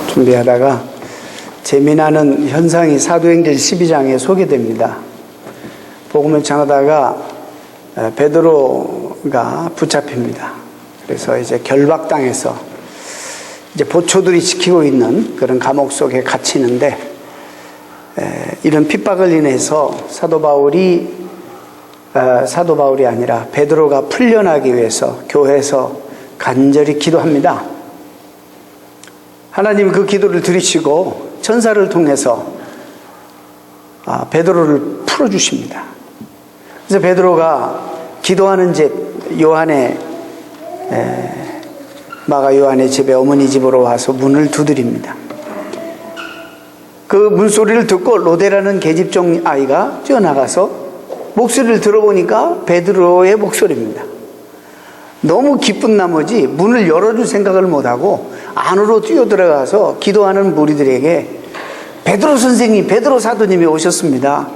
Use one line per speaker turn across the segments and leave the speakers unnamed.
준비하다가 재미나는 현상이 사도행전 12장에 소개됩니다. 복음을 전하다가 베드로가 붙잡힙니다. 그래서 이제 결박당해서 이제 보초들이 지키고 있는 그런 감옥 속에 갇히는데, 이런 핍박을 인해서 사도 바울이 아니라 베드로가 풀려나기 위해서 교회에서 간절히 기도합니다. 하나님 그 기도를 들으시고 천사를 통해서 베드로를 풀어주십니다. 그래서 베드로가 기도하는 집 마가 요한의 집에 어머니 집으로 와서 문을 두드립니다. 그 문소리를 듣고 로데라는 계집종 아이가 뛰어나가서 목소리를 들어보니까 베드로의 목소리입니다. 너무 기쁜 나머지 문을 열어줄 생각을 못하고 안으로 뛰어들어가서 기도하는 무리들에게 베드로 선생님, 베드로 사도님이 오셨습니다.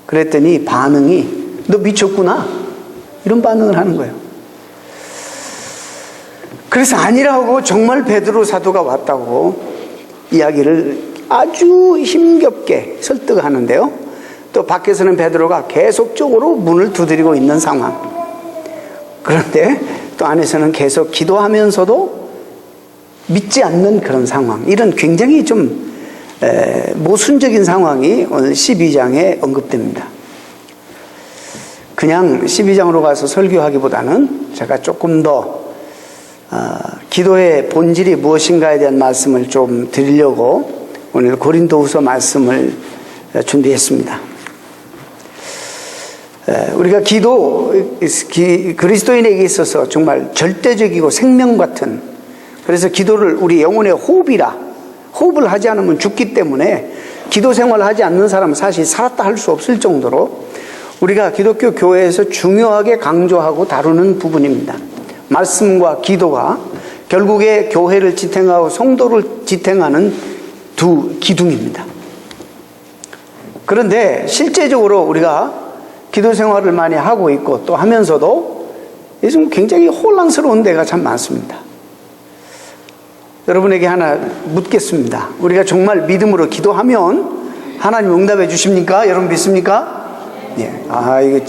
그랬더니 반응이 너 미쳤구나, 이런 반응을 하는 거예요. 그래서 아니라고 정말 베드로 사도가 왔다고 이야기를 아주 힘겹게 설득하는데요. 또 밖에서는 베드로가 계속적으로 문을 두드리고 있는 상황. 그런데 또 안에서는 계속 기도하면서도 믿지 않는 그런 상황. 이런 굉장히 좀 모순적인 상황이 오늘 12장에 언급됩니다. 그냥 12장으로 가서 설교하기보다는 제가 조금 더 기도의 본질이 무엇인가에 대한 말씀을 좀 드리려고 오늘 고린도후서 말씀을 준비했습니다. 우리가 그리스도인에게 있어서 정말 절대적이고 생명 같은, 그래서 기도를 우리 영혼의 호흡을 하지 않으면 죽기 때문에 기도 생활을 하지 않는 사람은 사실 살았다 할 수 없을 정도로 우리가 기독교 교회에서 중요하게 강조하고 다루는 부분입니다. 말씀과 기도가 결국에 교회를 지탱하고 성도를 지탱하는 두 기둥입니다. 그런데 실제적으로 우리가 기도 생활을 많이 하고 있고 또 하면서도 요즘 굉장히 혼란스러운 데가 참 많습니다. 여러분에게 하나 묻겠습니다. 우리가 정말 믿음으로 기도하면 하나님 응답해 주십니까? 여러분 믿습니까? 예. 이거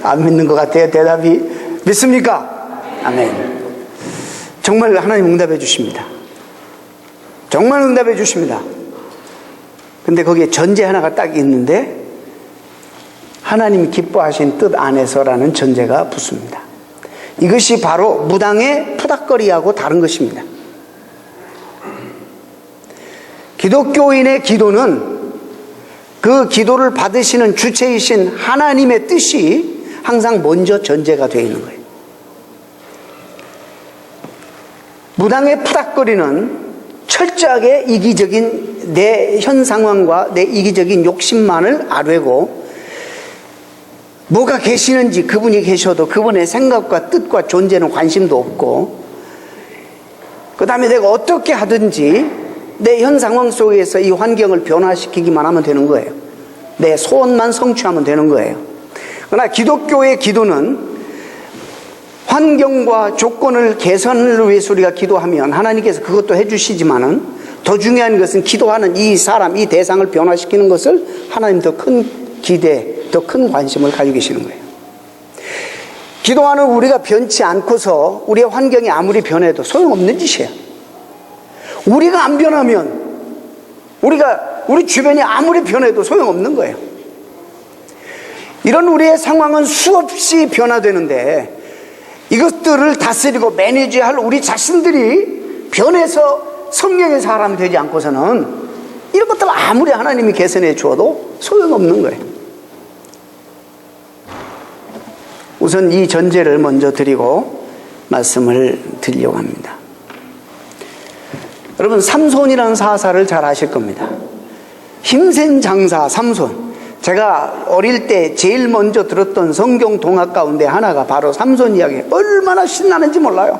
안 믿는 것 같아요. 대답이. 믿습니까? 아멘. 정말 하나님 응답해 주십니다. 정말 응답해 주십니다. 근데 거기에 전제 하나가 딱 있는데, 하나님이 기뻐하신 뜻 안에서라는 전제가 붙습니다. 이것이 바로 무당의 푸닥거리하고 다른 것입니다. 기독교인의 기도는 그 기도를 받으시는 주체이신 하나님의 뜻이 항상 먼저 전제가 되어 있는 거예요. 무당의 푸닥거리는 철저하게 이기적인 내 현 상황과 내 이기적인 욕심만을 아뢰고, 뭐가 계시는지, 그분이 계셔도 그분의 생각과 뜻과 존재는 관심도 없고, 그 다음에 내가 어떻게 하든지 내 현 상황 속에서 이 환경을 변화시키기만 하면 되는 거예요. 내 소원만 성취하면 되는 거예요. 그러나 기독교의 기도는 환경과 조건을 개선을 위해서 우리가 기도하면 하나님께서 그것도 해주시지만은 더 중요한 것은 기도하는 이 사람, 이 대상을 변화시키는 것을 하나님 더 큰 기대, 더 큰 관심을 가지고 계시는 거예요. 기도하는 우리가 변치 않고서 우리의 환경이 아무리 변해도 소용없는 짓이에요. 우리가 안 변하면, 우리 주변이 아무리 변해도 소용없는 거예요. 이런 우리의 상황은 수없이 변화되는데, 이것들을 다스리고 매니지할 우리 자신들이 변해서 성령의 사람이 되지 않고서는 이런 것들 아무리 하나님이 개선해 주어도 소용없는 거예요. 우선 이 전제를 먼저 드리고 말씀을 드리려고 합니다. 여러분, 삼손이라는 사사를 잘 아실 겁니다. 힘센 장사 삼손. 제가 어릴 때 제일 먼저 들었던 성경 동화 가운데 하나가 바로 삼손 이야기. 얼마나 신나는지 몰라요.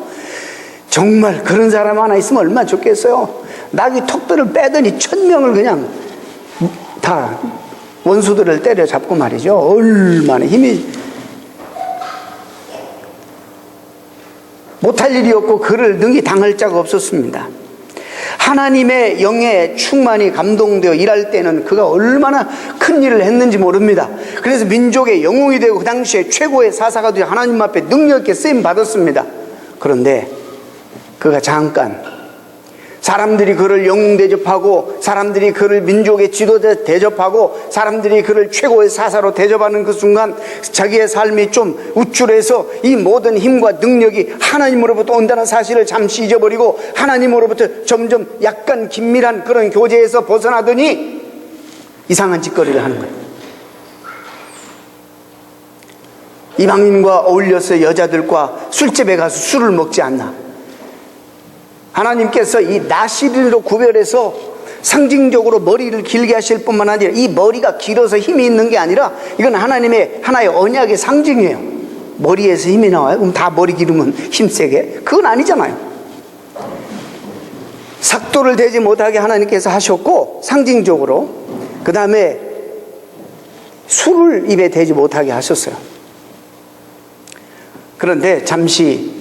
정말 그런 사람 하나 있으면 얼마나 좋겠어요. 나귀 턱들을 빼더니 1000명을 그냥 다 원수들을 때려잡고 말이죠. 얼마나 힘이, 못할 일이 없고 그를 능히 당할 자가 없었습니다. 하나님의 영에 충만히 감동되어 일할 때는 그가 얼마나 큰 일을 했는지 모릅니다. 그래서 민족의 영웅이 되고 그 당시에 최고의 사사가 되어 하나님 앞에 능력 있게 쓰임 받았습니다. 그런데 그가 잠깐 사람들이 그를 영웅 대접하고 사람들이 그를 민족의 지도자 대접하고 사람들이 그를 최고의 사사로 대접하는 그 순간 자기의 삶이 좀 우쭐해서 이 모든 힘과 능력이 하나님으로부터 온다는 사실을 잠시 잊어버리고 하나님으로부터 점점 약간 긴밀한 그런 교제에서 벗어나더니 이상한 짓거리를 하는 거예요. 이방인과 어울려서 여자들과 술집에 가서 술을 먹지 않나. 하나님께서 이 나시린으로 구별해서 상징적으로 머리를 길게 하실 뿐만 아니라 이 머리가 길어서 힘이 있는 게 아니라 이건 하나님의 하나의 언약의 상징이에요. 머리에서 힘이 나와요? 그럼 다 머리 기르면 힘세게? 그건 아니잖아요. 삭도를 대지 못하게 하나님께서 하셨고 상징적으로 그 다음에 술을 입에 대지 못하게 하셨어요. 그런데 잠시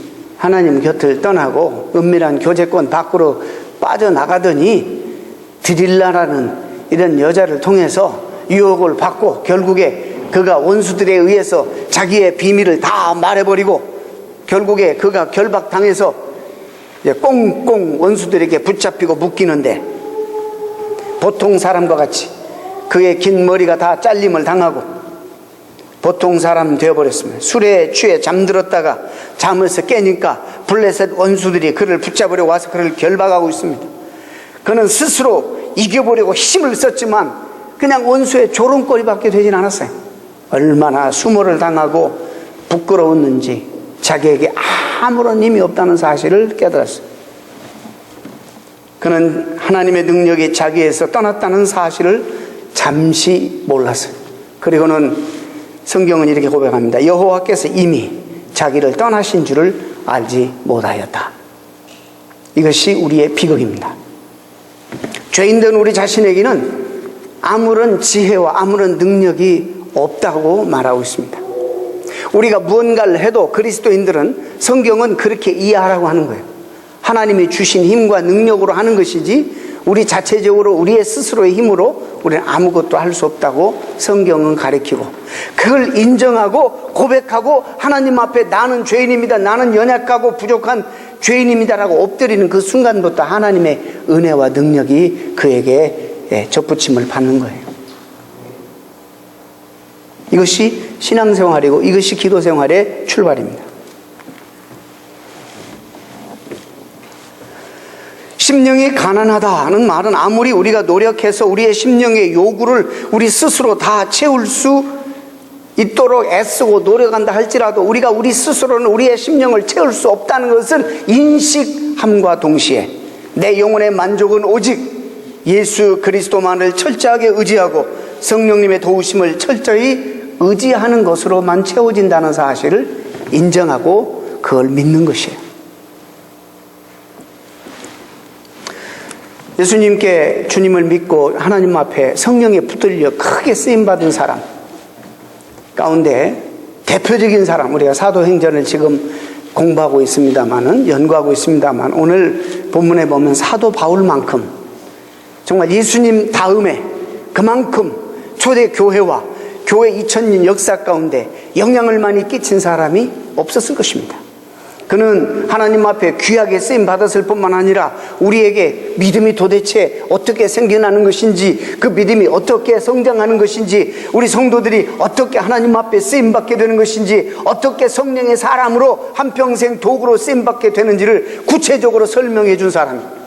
하나님 곁을 떠나고 은밀한 교제권 밖으로 빠져나가더니 드릴라라는 이런 여자를 통해서 유혹을 받고 결국에 그가 원수들에 의해서 자기의 비밀을 다 말해버리고 결국에 그가 결박당해서 꽁꽁 원수들에게 붙잡히고 묶이는데 보통 사람과 같이 그의 긴 머리가 다 잘림을 당하고 보통 사람 되어버렸습니다. 술에 취해 잠들었다가 잠에서 깨니까 블레셋 원수들이 그를 붙잡으려 와서 그를 결박하고 있습니다. 그는 스스로 이겨보려고 힘을 썼지만 그냥 원수의 조롱거리밖에 되진 않았어요. 얼마나 수모를 당하고 부끄러웠는지 자기에게 아무런 힘이 없다는 사실을 깨달았어요. 그는 하나님의 능력이 자기에서 떠났다는 사실을 잠시 몰랐어요. 그리고는 성경은 이렇게 고백합니다. 여호와께서 이미 자기를 떠나신 줄을 알지 못하였다. 이것이 우리의 비극입니다. 죄인된 우리 자신에게는 아무런 지혜와 아무런 능력이 없다고 말하고 있습니다. 우리가 무언가를 해도 그리스도인들은 성경은 그렇게 이해하라고 하는 거예요. 하나님이 주신 힘과 능력으로 하는 것이지 우리 자체적으로 우리의 스스로의 힘으로 우리는 아무것도 할 수 없다고 성경은 가르치고 그걸 인정하고 고백하고 하나님 앞에 나는 죄인입니다. 나는 연약하고 부족한 죄인입니다라고 엎드리는 그 순간부터 하나님의 은혜와 능력이 그에게 접붙임을 받는 거예요. 이것이 신앙생활이고 이것이 기도생활의 출발입니다. 심령이 가난하다는 말은 아무리 우리가 노력해서 우리의 심령의 요구를 우리 스스로 다 채울 수 있도록 애쓰고 노력한다 할지라도 우리가 우리 스스로는 우리의 심령을 채울 수 없다는 것을 인식함과 동시에 내 영혼의 만족은 오직 예수 그리스도만을 철저하게 의지하고 성령님의 도우심을 철저히 의지하는 것으로만 채워진다는 사실을 인정하고 그걸 믿는 것이에요. 예수님께 주님을 믿고 하나님 앞에 성령에 붙들려 크게 쓰임받은 사람 가운데 대표적인 사람, 우리가 사도행전을 지금 공부하고 있습니다만은 연구하고 있습니다만 오늘 본문에 보면 사도 바울만큼 정말 예수님 다음에 그만큼 초대 교회와 교회 2000년 역사 가운데 영향을 많이 끼친 사람이 없었을 것입니다. 그는 하나님 앞에 귀하게 쓰임 받았을 뿐만 아니라 우리에게 믿음이 도대체 어떻게 생겨나는 것인지 그 믿음이 어떻게 성장하는 것인지 우리 성도들이 어떻게 하나님 앞에 쓰임 받게 되는 것인지 어떻게 성령의 사람으로 한평생 도구로 쓰임 받게 되는지를 구체적으로 설명해 준 사람입니다.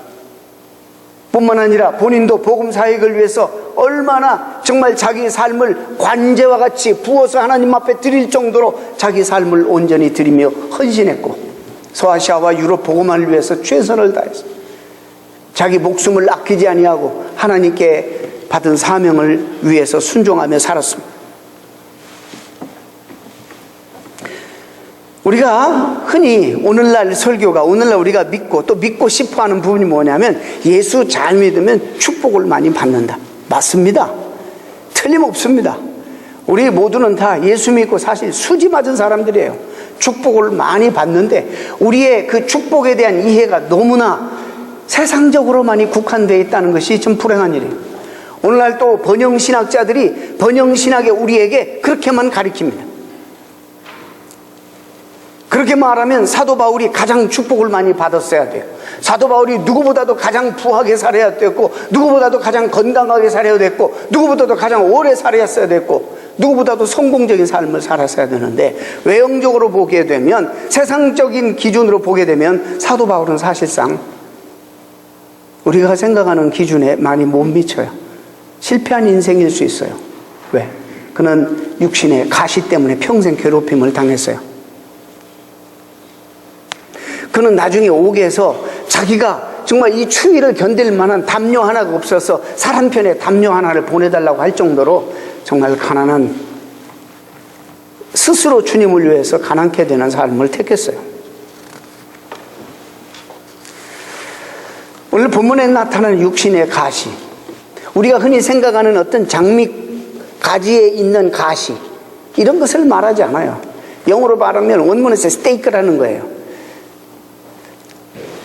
뿐만 아니라 본인도 복음 사역을 위해서 얼마나 정말 자기 삶을 관제와 같이 부어서 하나님 앞에 드릴 정도로 자기 삶을 온전히 드리며 헌신했고 소아시아와 유럽 복음화를 위해서 최선을 다했습니다. 자기 목숨을 아끼지 아니하고 하나님께 받은 사명을 위해서 순종하며 살았습니다. 우리가 흔히 오늘날 설교가 오늘날 우리가 믿고 또 믿고 싶어하는 부분이 뭐냐면 예수 잘 믿으면 축복을 많이 받는다. 맞습니다. 틀림없습니다. 우리 모두는 다 예수 믿고 사실 수지 맞은 사람들이에요. 축복을 많이 받는데 우리의 그 축복에 대한 이해가 너무나 세상적으로만이 국한되어 있다는 것이 좀 불행한 일이에요. 오늘날 또 번영신학자들이 번영신학의 우리에게 그렇게만 가리킵니다. 그렇게 말하면 사도 바울이 가장 축복을 많이 받았어야 돼요. 사도 바울이 누구보다도 가장 부하게 살아야 됐고, 누구보다도 가장 건강하게 살아야 됐고, 누구보다도 가장 오래 살았어야 됐고, 누구보다도 성공적인 삶을 살았어야 되는데, 외형적으로 보게 되면, 세상적인 기준으로 보게 되면 사도 바울은 사실상 우리가 생각하는 기준에 많이 못 미쳐요. 실패한 인생일 수 있어요. 왜? 그는 육신의 가시 때문에 평생 괴롭힘을 당했어요. 그는 나중에 옥에서 자기가 정말 이 추위를 견딜 만한 담요 하나가 없어서 살 한 편에 담요 하나를 보내달라고 할 정도로 정말 가난한, 스스로 주님을 위해서 가난케 되는 삶을 택했어요. 오늘 본문에 나타나는 육신의 가시, 우리가 흔히 생각하는 어떤 장미 가지에 있는 가시, 이런 것을 말하지 않아요. 영어로 말하면 원문에서 스테이크라는 거예요.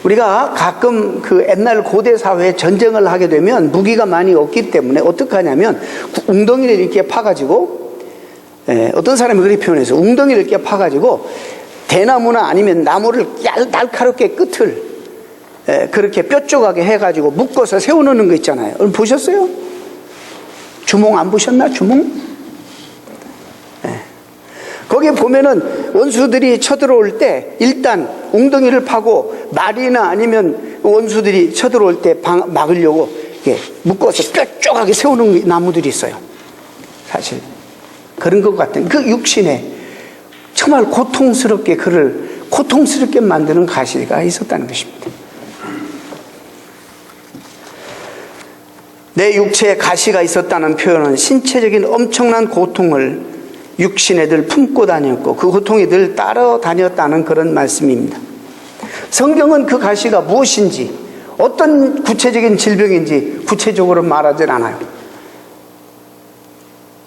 우리가 가끔 그 옛날 고대 사회에 전쟁을 하게 되면 무기가 많이 없기 때문에 어떻게 하냐면 웅덩이를 이렇게 파가지고, 어떤 사람이 그렇게 표현해서 웅덩이를 이렇게 파가지고 대나무나 아니면 나무를 날카롭게 끝을 그렇게 뾰족하게 해가지고 묶어서 세워놓는 거 있잖아요. 보셨어요? 주몽 안 보셨나? 주몽? 거기에 보면은 원수들이 쳐들어올 때 일단 웅덩이를 파고 말이나 아니면 원수들이 쳐들어올 때 막으려고 묶어서 뾰족하게 세우는 나무들이 있어요. 사실 그런 것 같은 그 육신에 정말 고통스럽게 그를 고통스럽게 만드는 가시가 있었다는 것입니다. 내 육체에 가시가 있었다는 표현은 신체적인 엄청난 고통을 육신에 늘 품고 다녔고 그 고통이 늘 따라다녔다는 그런 말씀입니다. 성경은 그 가시가 무엇인지, 어떤 구체적인 질병인지 구체적으로 말하진 않아요.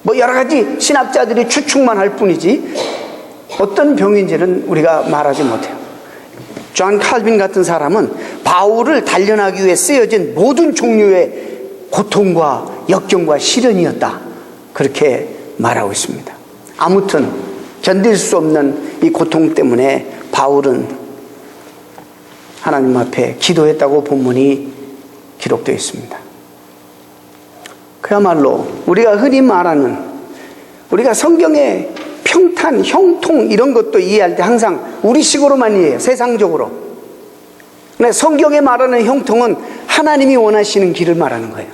뭐 여러 가지 신학자들이 추측만 할 뿐이지 어떤 병인지는 우리가 말하지 못해요. 존 칼빈 같은 사람은 바울을 단련하기 위해 쓰여진 모든 종류의 고통과 역경과 시련이었다, 그렇게 말하고 있습니다. 아무튼 견딜 수 없는 이 고통 때문에 바울은 하나님 앞에 기도했다고 본문이 기록되어 있습니다. 그야말로 우리가 흔히 말하는, 우리가 성경의 평탄, 형통 이런 것도 이해할 때 항상 우리식으로만 이해해요. 세상적으로. 근데 성경에 말하는 형통은 하나님이 원하시는 길을 말하는 거예요.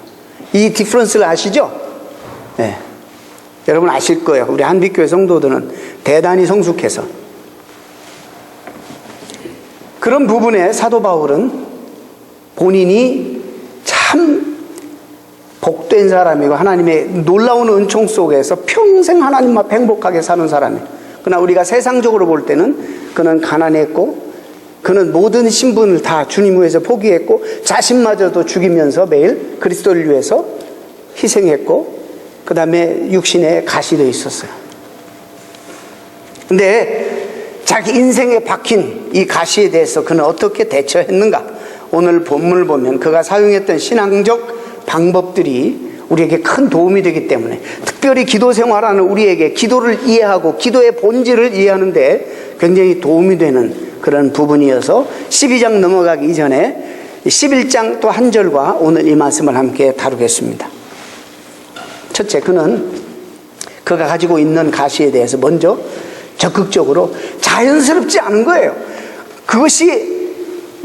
이 디퍼런스를 아시죠? 네. 여러분 아실 거예요. 우리 한빛교회 성도들은 대단히 성숙해서. 그런 부분에 사도 바울은 본인이 참 복된 사람이고 하나님의 놀라운 은총 속에서 평생 하나님 앞에 행복하게 사는 사람이에요. 그러나 우리가 세상적으로 볼 때는 그는 가난했고, 그는 모든 신분을 다 주님 위해서 포기했고, 자신마저도 죽이면서 매일 그리스도를 위해서 희생했고, 그 다음에 육신에 가시도 있었어요. 근데 자기 인생에 박힌 이 가시에 대해서 그는 어떻게 대처했는가? 오늘 본문을 보면 그가 사용했던 신앙적 방법들이 우리에게 큰 도움이 되기 때문에, 특별히 기도 생활하는 우리에게 기도를 이해하고 기도의 본질을 이해하는데 굉장히 도움이 되는 그런 부분이어서 12장 넘어가기 이전에 11장 또 한 절과 오늘 이 말씀을 함께 다루겠습니다. 첫째, 그가 가지고 있는 가시에 대해서 먼저 적극적으로, 자연스럽지 않은 거예요. 그것이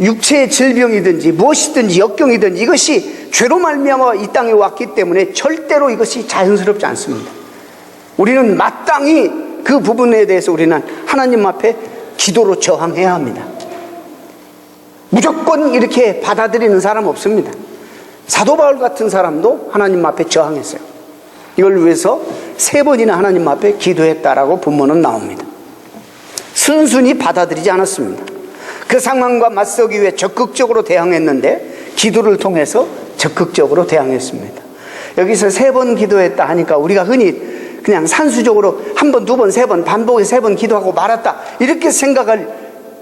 육체의 질병이든지 무엇이든지 역경이든지 이것이 죄로 말미암아 이 땅에 왔기 때문에 절대로 이것이 자연스럽지 않습니다. 우리는 마땅히 그 부분에 대해서 우리는 하나님 앞에 기도로 저항해야 합니다. 무조건 이렇게 받아들이는 사람 없습니다. 사도 바울 같은 사람도 하나님 앞에 저항했어요. 이걸 위해서 3번이나 하나님 앞에 기도했다라고 본문은 나옵니다. 순순히 받아들이지 않았습니다. 그 상황과 맞서기 위해 적극적으로 대항했는데 기도를 통해서 적극적으로 대항했습니다. 여기서 3번 기도했다 하니까 우리가 흔히 그냥 산수적으로 1번, 2번, 3번 반복해서 3번 기도하고 말았다, 이렇게 생각할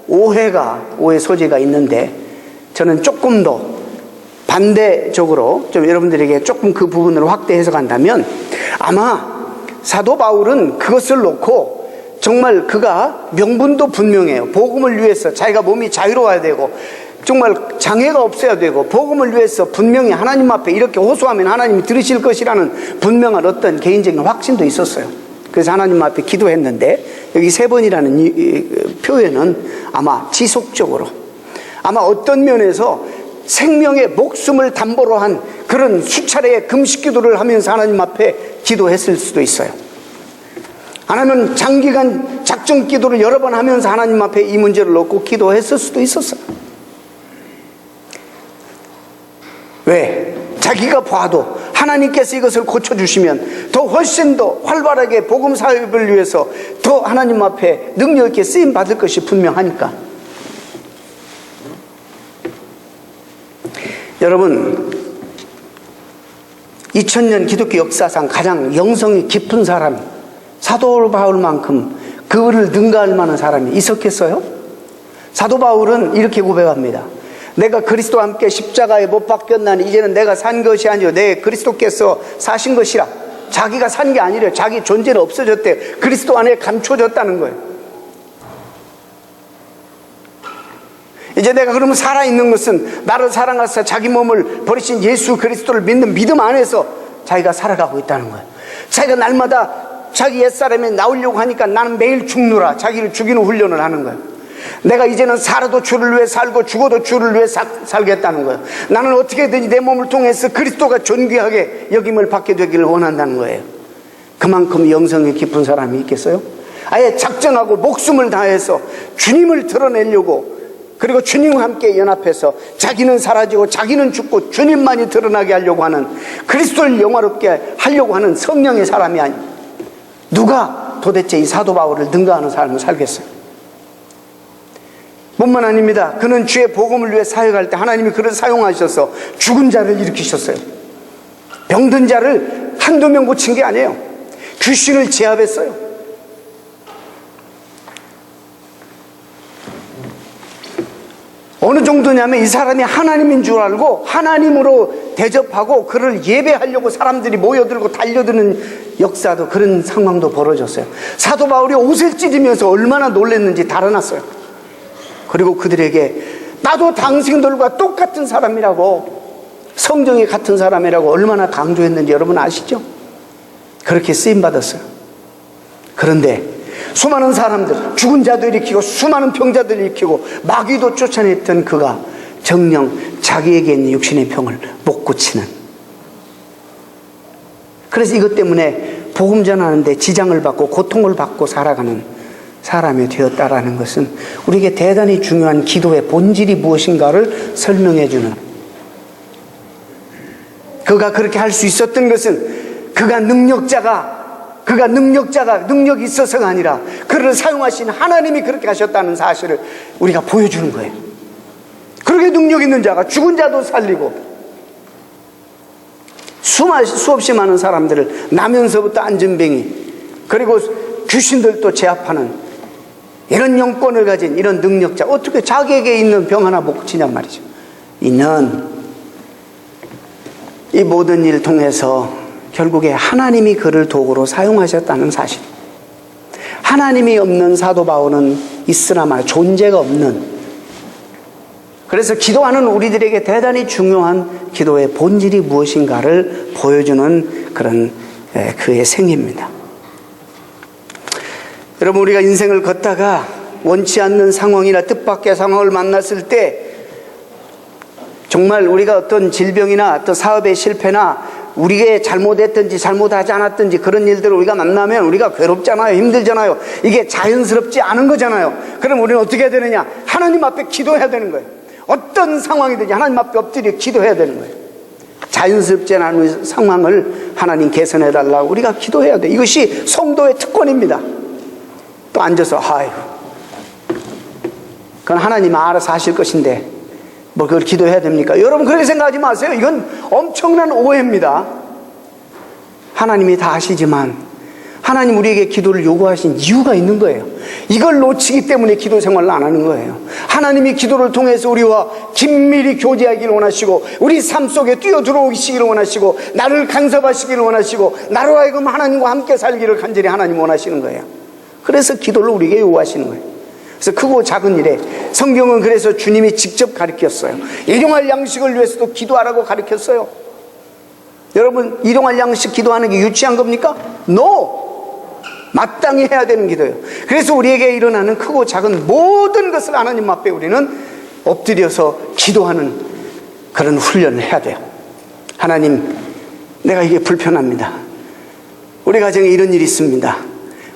오해 소지가 있는데, 저는 조금 더 반대적으로 좀 여러분들에게 조금 그 부분을 확대 해석한다면, 아마 사도 바울은 그것을 놓고 정말 그가 명분도 분명해요. 복음을 위해서 자기가 몸이 자유로워야 되고 정말 장애가 없어야 되고 복음을 위해서 분명히 하나님 앞에 이렇게 호소하면 하나님이 들으실 것이라는 분명한 어떤 개인적인 확신도 있었어요. 그래서 하나님 앞에 기도했는데, 여기 3번이라는 이 표현은 아마 지속적으로, 아마 어떤 면에서 생명의 목숨을 담보로 한 그런 수차례의 금식 기도를 하면서 하나님 앞에 기도했을 수도 있어요. 하나님은 장기간 작정 기도를 여러 번 하면서 하나님 앞에 이 문제를 놓고 기도했을 수도 있었어요. 왜? 자기가 봐도 하나님께서 이것을 고쳐주시면 더 훨씬 더 활발하게 복음 사역을 위해서 더 하나님 앞에 능력 있게 쓰임 받을 것이 분명하니까. 여러분, 2000년 기독교 역사상 가장 영성이 깊은 사람, 사도 바울만큼 그를 능가할 만한 사람이 있었겠어요? 사도 바울은 이렇게 고백합니다. 내가 그리스도와 함께 십자가에 못 박혔나니 이제는 내가 산 것이 아니요 내 그리스도께서 사신 것이라. 자기가 산 게 아니라 자기 존재는 없어졌대. 그리스도 안에 감춰졌다는 거예요. 이제 내가 그러면 살아있는 것은 나를 사랑하사 자기 몸을 버리신 예수 그리스도를 믿는 믿음 안에서 자기가 살아가고 있다는 거예요. 자기가 날마다 자기 옛사람에 나오려고 하니까 나는 매일 죽노라. 자기를 죽이는 훈련을 하는 거예요. 내가 이제는 살아도 주를 위해 살고 죽어도 주를 위해 살겠다는 거예요. 나는 어떻게든지 내 몸을 통해서 그리스도가 존귀하게 여김을 받게 되기를 원한다는 거예요. 그만큼 영성이 깊은 사람이 있겠어요? 아예 작정하고 목숨을 다해서 주님을 드러내려고, 그리고 주님과 함께 연합해서 자기는 사라지고 자기는 죽고 주님만이 드러나게 하려고 하는, 그리스도를 영화롭게 하려고 하는 성령의 사람이 아니, 누가 도대체 이 사도 바울을 능가하는 삶을 살겠어요? 뿐만 아닙니다. 그는 주의 복음을 위해 사역할 때 하나님이 그를 사용하셔서 죽은 자를 일으키셨어요. 병든 자를 한두 명 고친 게 아니에요. 귀신을 제압했어요. 어느 정도냐면 이 사람이 하나님인 줄 알고 하나님으로 대접하고 그를 예배하려고 사람들이 모여들고 달려드는 역사도, 그런 상황도 벌어졌어요. 사도 바울이 옷을 찢으면서 얼마나 놀랐는지 달아났어요. 그리고 그들에게 나도 당신들과 똑같은 사람이라고, 성정이 같은 사람이라고 얼마나 강조했는지 여러분 아시죠? 그렇게 쓰임받았어요. 그런데 수많은 사람들, 죽은 자도 일으키고 수많은 병자들 일으키고 마귀도 쫓아냈던 그가 정녕 자기에게 있는 육신의 병을 못 고치는, 그래서 이것 때문에 복음 전하는데 지장을 받고 고통을 받고 살아가는 사람이 되었다라는 것은 우리에게 대단히 중요한 기도의 본질이 무엇인가를 설명해 주는, 그가 그렇게 할 수 있었던 것은 그가 능력이 있어서가 아니라 그를 사용하신 하나님이 그렇게 하셨다는 사실을 우리가 보여주는 거예요. 그렇게 능력 있는 자가 죽은 자도 살리고 수없이 많은 사람들을, 나면서부터 안전뱅이, 그리고 귀신들도 제압하는 이런 영권을 가진 이런 능력자, 어떻게 자기에게 있는 병 하나 못 고치냔 말이죠. 이는 이 모든 일을 통해서 결국에 하나님이 그를 도구로 사용하셨다는 사실. 하나님이 없는 사도 바울은 있으나 마나 존재가 없는, 그래서 기도하는 우리들에게 대단히 중요한 기도의 본질이 무엇인가를 보여주는 그런 그의 생애입니다. 여러분, 우리가 인생을 걷다가 원치 않는 상황이나 뜻밖의 상황을 만났을 때, 정말 우리가 어떤 질병이나 어떤 사업의 실패나 우리가 잘못했든지 잘못하지 않았든지 그런 일들을 우리가 만나면 우리가 괴롭잖아요. 힘들잖아요. 이게 자연스럽지 않은 거잖아요. 그럼 우리는 어떻게 해야 되느냐? 하나님 앞에 기도해야 되는 거예요. 어떤 상황이든지 하나님 앞에 엎드려 기도해야 되는 거예요. 자연스럽지 않은 상황을 하나님 개선해달라고 우리가 기도해야 돼요. 이것이 성도의 특권입니다. 또 앉아서 아유, 그건 하나님 알아서 하실 것인데 뭐 그걸 기도해야 됩니까? 여러분, 그렇게 생각하지 마세요. 이건 엄청난 오해입니다. 하나님이 다 하시지만 하나님 우리에게 기도를 요구하신 이유가 있는 거예요. 이걸 놓치기 때문에 기도 생활을 안 하는 거예요. 하나님이 기도를 통해서 우리와 긴밀히 교제하기를 원하시고, 우리 삶 속에 뛰어들어오시기를 원하시고, 나를 간섭하시기를 원하시고, 나로 하여금 하나님과 함께 살기를 간절히 하나님 원하시는 거예요. 그래서 기도를 우리에게 요구하시는 거예요. 그래서 크고 작은 일에 성경은 그래서 주님이 직접 가르쳤어요. 일용할 양식을 위해서도 기도하라고 가르쳤어요. 여러분, 일용할 양식 기도하는 게 유치한 겁니까? No! 마땅히 해야 되는 기도예요. 그래서 우리에게 일어나는 크고 작은 모든 것을 하나님 앞에 우리는 엎드려서 기도하는 그런 훈련을 해야 돼요. 하나님, 내가 이게 불편합니다. 우리 가정에 이런 일이 있습니다.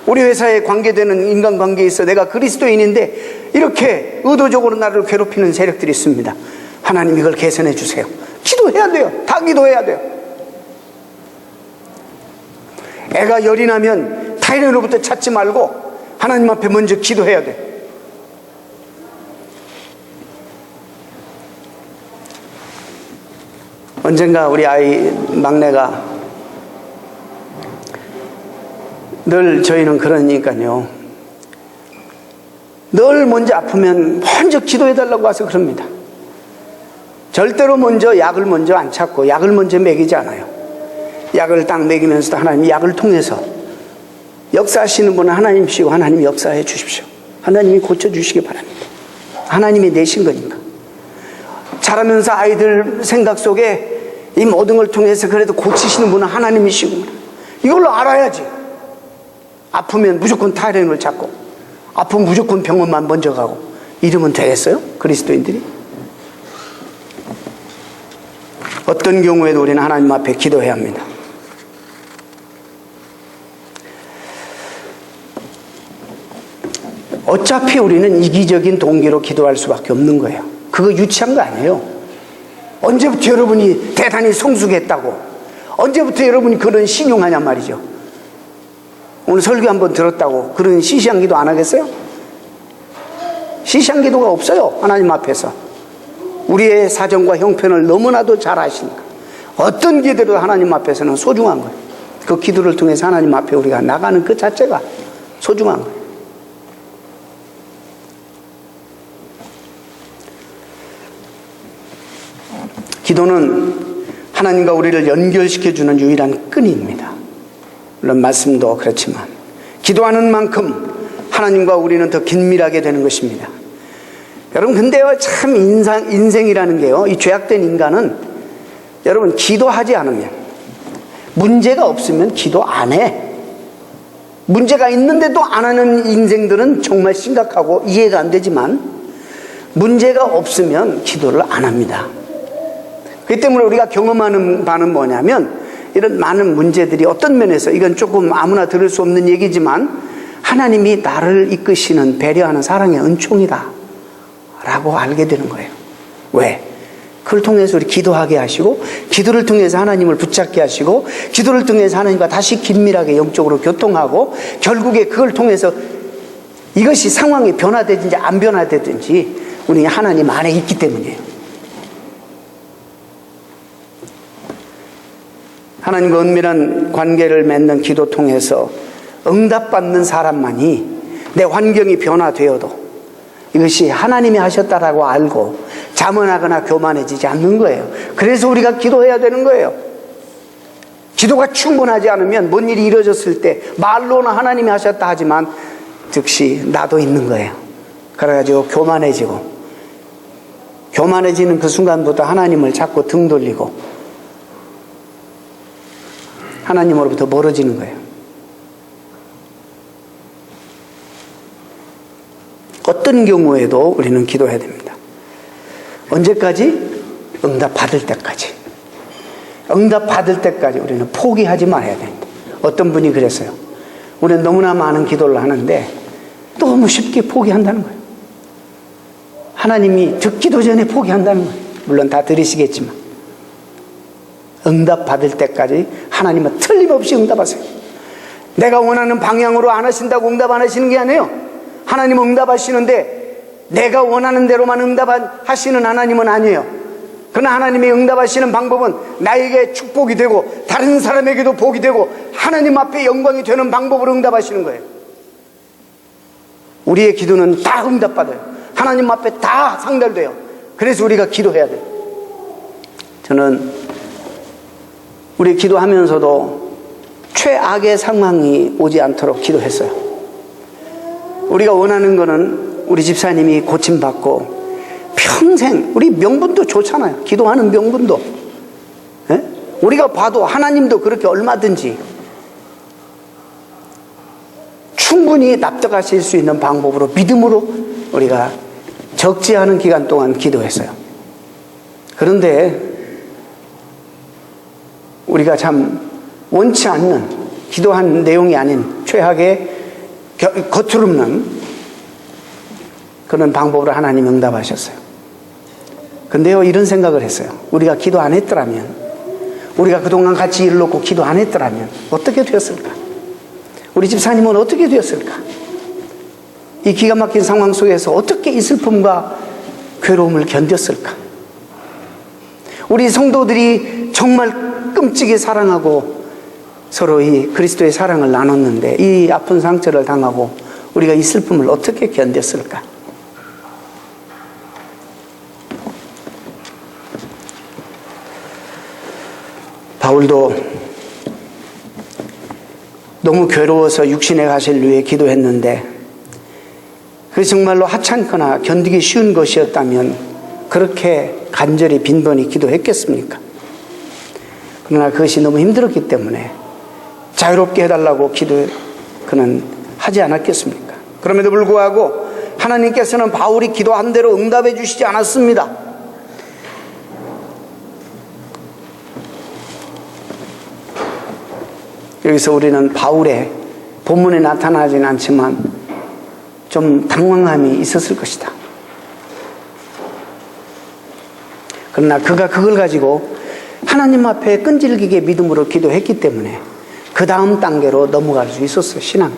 우리 회사에 관계되는 인간관계에 있어 내가 그리스도인인데 이렇게 의도적으로 나를 괴롭히는 세력들이 있습니다. 하나님, 이걸 개선해 주세요. 기도해야 돼요. 다 기도해야 돼요. 애가 열이 나면 타인으로부터 찾지 말고 하나님 앞에 먼저 기도해야 돼. 언젠가 우리 아이 막내가 늘, 저희는 그러니까요, 늘 먼저 아프면 먼저 기도해달라고 와서 그럽니다. 절대로 먼저 약을 먼저 안 찾고 약을 먼저 먹이지 않아요. 약을 딱 먹이면서도 하나님 약을 통해서 역사하시는 분은 하나님이시고 하나님 역사해 주십시오. 하나님이 고쳐주시기 바랍니다. 하나님이 내신 거니까. 자라면서 아이들 생각 속에 이 모든 걸 통해서 그래도 고치시는 분은 하나님이시구나, 이걸로 알아야지. 아프면 무조건 타이레놀을 찾고, 아프면 무조건 병원만 먼저 가고 이러면 되겠어요? 그리스도인들이? 어떤 경우에도 우리는 하나님 앞에 기도해야 합니다. 어차피 우리는 이기적인 동기로 기도할 수밖에 없는 거예요. 그거 유치한 거 아니에요. 언제부터 여러분이 대단히 성숙했다고, 언제부터 여러분이 그런 신용하냔 말이죠. 오늘 설교 한번 들었다고 그런 시시한 기도 안 하겠어요? 시시한 기도가 없어요. 하나님 앞에서 우리의 사정과 형편을 너무나도 잘 아시니까 어떤 기도도 하나님 앞에서는 소중한 거예요. 그 기도를 통해서 하나님 앞에 우리가 나가는 그 자체가 소중한 거예요. 기도는 하나님과 우리를 연결시켜주는 유일한 끈입니다. 물론 말씀도 그렇지만 기도하는 만큼 하나님과 우리는 더 긴밀하게 되는 것입니다. 여러분, 근데요, 참 인생이라는 게요, 이 죄악된 인간은 여러분, 기도하지 않으면, 문제가 없으면 기도 안 해. 문제가 있는데도 안 하는 인생들은 정말 심각하고 이해가 안 되지만, 문제가 없으면 기도를 안 합니다. 그렇기 때문에 우리가 경험하는 바는 뭐냐면, 이런 많은 문제들이 어떤 면에서, 이건 조금 아무나 들을 수 없는 얘기지만, 하나님이 나를 이끄시는, 배려하는 사랑의 은총이다 라고 알게 되는 거예요. 왜? 그걸 통해서 우리 기도하게 하시고, 기도를 통해서 하나님을 붙잡게 하시고, 기도를 통해서 하나님과 다시 긴밀하게 영적으로 교통하고, 결국에 그걸 통해서 이것이 상황이 변화되든지 안 변화되든지 우리 하나님 안에 있기 때문이에요. 하나님과 은밀한 관계를 맺는 기도 통해서 응답받는 사람만이 내 환경이 변화되어도 이것이 하나님이 하셨다라고 알고 자만하거나 교만해지지 않는 거예요. 그래서 우리가 기도해야 되는 거예요. 기도가 충분하지 않으면 뭔 일이 이루어졌을 때 말로는 하나님이 하셨다 하지만 즉시 나도 있는 거예요. 그래가지고 교만해지는 그 순간부터 하나님을 자꾸 등 돌리고 하나님으로부터 멀어지는 거예요. 어떤 경우에도 우리는 기도해야 됩니다. 언제까지? 응답 받을 때까지. 응답 받을 때까지 우리는 포기하지 말아야 됩니다. 어떤 분이 그랬어요. 우리는 너무나 많은 기도를 하는데 너무 쉽게 포기한다는 거예요. 하나님이 듣기도 전에 포기한다는 거예요. 물론 다 들으시겠지만 응답 받을 때까지 하나님은 틀림없이 응답하세요. 내가 원하는 방향으로 안 하신다고 응답 안 하시는 게 아니에요. 하나님은 응답하시는데 내가 원하는 대로만 응답하시는 하나님은 아니에요. 그러나 하나님이 응답하시는 방법은 나에게 축복이 되고 다른 사람에게도 복이 되고 하나님 앞에 영광이 되는 방법으로 응답하시는 거예요. 우리의 기도는 다 응답받아요. 하나님 앞에 다 상달돼요. 그래서 우리가 기도해야 돼요. 저는 우리 기도하면서도 최악의 상황이 오지 않도록 기도했어요. 우리가 원하는 거는 우리 집사님이 고침받고 평생, 우리 명분도 좋잖아요. 기도하는 명분도. 예? 우리가 봐도 하나님도 그렇게 얼마든지 충분히 납득하실 수 있는 방법으로 믿음으로 우리가 적지 않은 기간 동안 기도했어요. 그런데 우리가 참 원치 않는 기도한 내용이 아닌 최악의 거칠없는 그런 방법으로 하나님 응답하셨어요. 근데요, 이런 생각을 했어요. 우리가 기도 안 했더라면, 우리가 그동안 같이 일을 놓고 기도 안 했더라면 어떻게 되었을까? 우리 집사님은 어떻게 되었을까? 이 기가 막힌 상황 속에서 어떻게 이 슬픔과 괴로움을 견뎠을까? 우리 성도들이 정말 끔찍이 사랑하고 서로 이 그리스도의 사랑을 나눴는데 이 아픈 상처를 당하고 우리가 이 슬픔을 어떻게 견뎠을까? 바울도 너무 괴로워서 육신에 가실 위해 기도했는데 그 정말로 하찮거나 견디기 쉬운 것이었다면 그렇게 간절히 빈번히 기도했겠습니까? 그러나 그것이 너무 힘들었기 때문에 자유롭게 해달라고 그는 하지 않았겠습니까? 그럼에도 불구하고 하나님께서는 바울이 기도한 대로 응답해 주시지 않았습니다. 여기서 우리는 바울의 본문에 나타나진 않지만 좀 당황함이 있었을 것이다. 그러나 그가 그걸 가지고 하나님 앞에 끈질기게 믿음으로 기도했기 때문에 그 다음 단계로 넘어갈 수 있었어요. 신앙.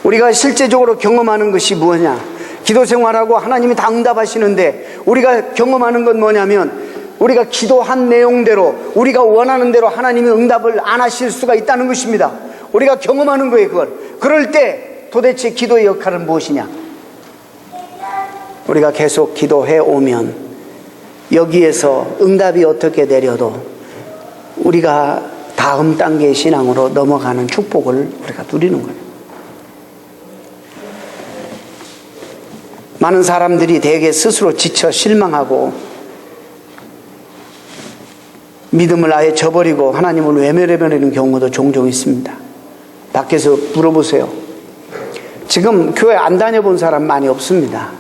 우리가 실제적으로 경험하는 것이 뭐냐? 기도 생활하고 하나님이 다 응답하시는데 우리가 경험하는 건 뭐냐면 우리가 기도한 내용대로 우리가 원하는 대로 하나님이 응답을 안 하실 수가 있다는 것입니다. 우리가 경험하는 거예요, 그걸. 그럴 때 도대체 기도의 역할은 무엇이냐? 우리가 계속 기도해 오면 여기에서 응답이 어떻게 내려도 우리가 다음 단계의 신앙으로 넘어가는 축복을 우리가 누리는 거예요. 많은 사람들이 대개 스스로 지쳐 실망하고 믿음을 아예 저버리고 하나님을 외면해버리는 경우도 종종 있습니다. 밖에서 물어보세요. 지금 교회 안 다녀본 사람 많이 없습니다.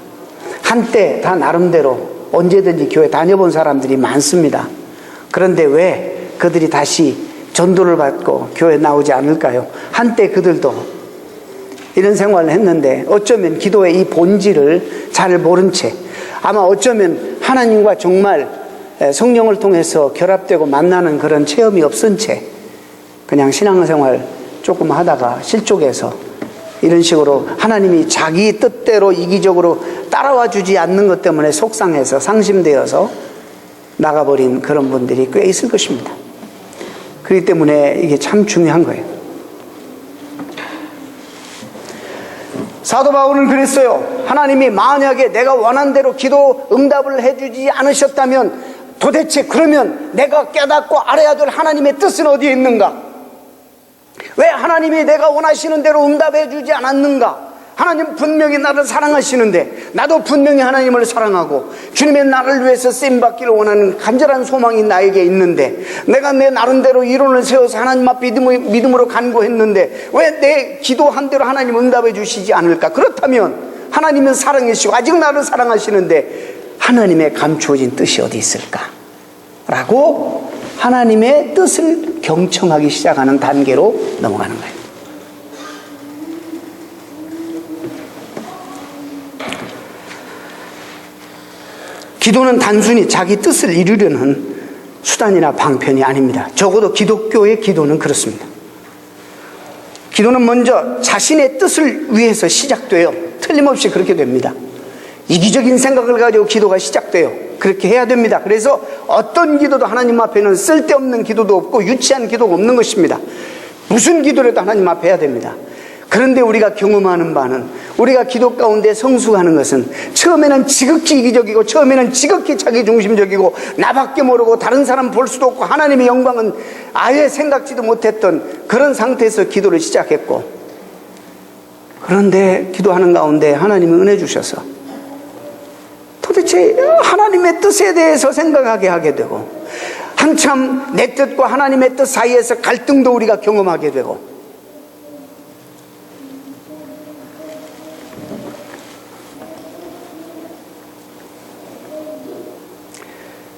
한때 다 나름대로 언제든지 교회 다녀본 사람들이 많습니다. 그런데 왜 그들이 다시 전도를 받고 교회 나오지 않을까요? 한때 그들도 이런 생활을 했는데 어쩌면 기도의 이 본질을 잘 모른 채 아마 어쩌면 하나님과 정말 성령을 통해서 결합되고 만나는 그런 체험이 없은 채 그냥 신앙생활 조금 하다가 실족해서 이런 식으로 하나님이 자기 뜻대로 이기적으로 따라와 주지 않는 것 때문에 속상해서 상심되어서 나가버린 그런 분들이 꽤 있을 것입니다. 그렇기 때문에 이게 참 중요한 거예요. 사도 바울은 그랬어요. 하나님이 만약에 내가 원한 대로 기도 응답을 해주지 않으셨다면 도대체 그러면 내가 깨닫고 알아야 될 하나님의 뜻은 어디에 있는가? 왜 하나님이 내가 원하시는 대로 응답해 주지 않았는가? 하나님 분명히 나를 사랑하시는데 나도 분명히 하나님을 사랑하고 주님의 나를 위해서 쓰임받기를 원하는 간절한 소망이 나에게 있는데 내가 내 나름대로 이론을 세워서 하나님 앞 믿음으로 간구했는데 왜 내 기도한 대로 하나님 응답해 주시지 않을까? 그렇다면 하나님은 사랑이시고 아직 나를 사랑하시는데 하나님의 감추어진 뜻이 어디 있을까? 라고 하나님의 뜻을 경청하기 시작하는 단계로 넘어가는 거예요. 기도는 단순히 자기 뜻을 이루려는 수단이나 방편이 아닙니다. 적어도 기독교의 기도는 그렇습니다. 기도는 먼저 자신의 뜻을 위해서 시작돼요. 틀림없이 그렇게 됩니다. 이기적인 생각을 가지고 기도가 시작돼요. 그렇게 해야 됩니다. 그래서 어떤 기도도 하나님 앞에는 쓸데없는 기도도 없고 유치한 기도가 없는 것입니다. 무슨 기도라도 하나님 앞에 해야 됩니다. 그런데 우리가 경험하는 바는, 우리가 기도 가운데 성숙하는 것은 처음에는 지극히 이기적이고 처음에는 지극히 자기중심적이고 나밖에 모르고 다른 사람 볼 수도 없고 하나님의 영광은 아예 생각지도 못했던 그런 상태에서 기도를 시작했고, 그런데 기도하는 가운데 하나님이 은혜 주셔서 도대체 하나님의 뜻에 대해서 생각하게 하게 되고, 한참 내 뜻과 하나님의 뜻 사이에서 갈등도 우리가 경험하게 되고,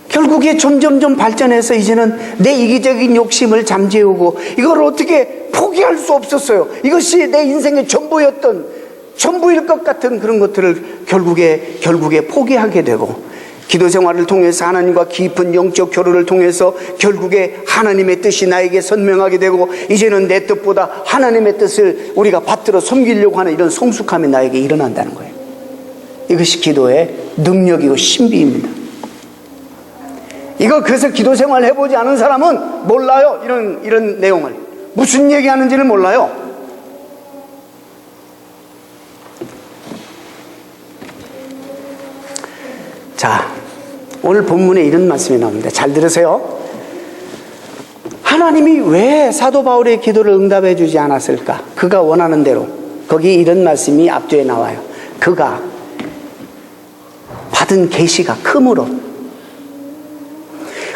결국에 점점점 발전해서 이제는 내 이기적인 욕심을 잠재우고 이걸 어떻게 포기할 수 없었어요. 이것이 내 인생의 전부일 것 같은 그런 것들을 결국에 포기하게 되고, 기도 생활을 통해서 하나님과 깊은 영적 교류를 통해서 결국에 하나님의 뜻이 나에게 선명하게 되고, 이제는 내 뜻보다 하나님의 뜻을 우리가 받들어 섬기려고 하는 이런 성숙함이 나에게 일어난다는 거예요. 이것이 기도의 능력이고 신비입니다. 그래서 기도 생활 해보지 않은 사람은 몰라요. 이런 내용을 무슨 얘기하는지를 몰라요. 자, 오늘 본문에 이런 말씀이 나옵니다. 잘 들으세요. 하나님이 왜 사도 바울의 기도를 응답해 주지 않았을까? 그가 원하는 대로. 거기 이런 말씀이 앞뒤에 나와요. 그가 받은 계시가 크므로,